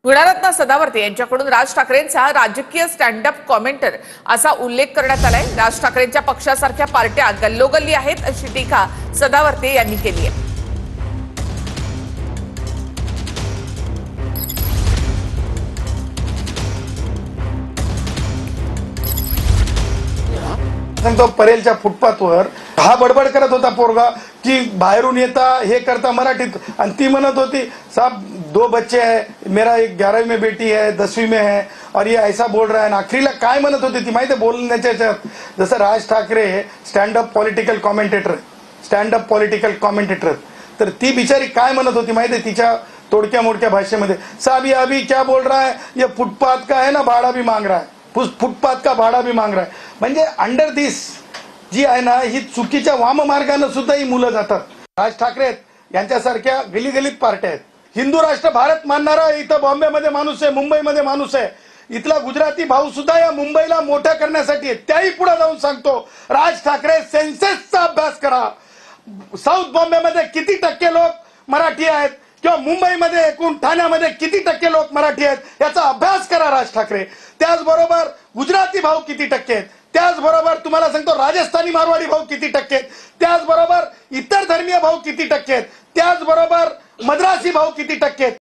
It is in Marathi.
गुणारत्न सदावर्ते यांच्याकडून राज ठाकरेंचा राजकीय स्टँडअप कॉमेंटर असा उल्लेख करण्यात आलाय। राज ठाकरेंच्या पक्षासारख्या पार्ट्या गल्लोगल्ली आहेत अशी टीका सदावर्ते यांनी केली आहे। सांगतो परेलच्या फुटपाथवर हा बडबड करत होता पोरगा की बाहेरून येता हे करता मराठीत, आणि ती म्हणत होती साहब 2 बच्चे हैं, मेरा एक 11वीं में बेटी है, 10वीं में है, और ये ऐसा बोल रहा है। आखरीला काय म्हणत होती ती माहिती आहे बोलण्याच्या ह्याच्यात, जसं Raj Thackeray stand up political commentator तर ती बिचारी काय म्हणत होती माहिती आहे तिच्या तोडक्या मोडक्या भाषेमध्ये, साहब ये अभी क्या बोल रहा है, ये फुटपाथ का है ना भाड़ा भी मांग रहा है, फुटपाथ का भाड़ा भी मांग रहा है। म्हणजे अंडर दिस जी आहे ना ही चुकीच्या वाम मार्गाने सुद्धा ही मुलं जातात। राज ठाकरे यांच्यासारख्या गलीगलीत पार्ट्या आहेत। हिंदू राष्ट्र भारत मानणारा इथं बॉम्बेमध्ये माणूस आहे, मुंबईमध्ये माणूस आहे, इथला गुजराती भाऊ सुद्धा या मुंबईला मोठ्या करण्यासाठी आहे। त्याही पुढे जाऊन सांगतो राज ठाकरे सेन्सेसचा अभ्यास करा। साऊथ बॉम्बेमध्ये किती टक्के लोक मराठी आहेत किंवा मुंबईमध्ये एकूण ठाण्यामध्ये किती टक्के लोक मराठी आहेत याचा अभ्यास करा राज ठाकरे। त्याचबरोबर गुजराती भाऊ किती टक्के आहेत, त्याचबरोबर तुम्हाला सांगतो राजस्थानी मारवाडी भाऊ किती टक्के आहेत, त्याचबरोबर इतर धर्मीय भाऊ किती टक्के आहेत, त्याचबरोबर मद्रासी भाऊ किती टक्के आहेत।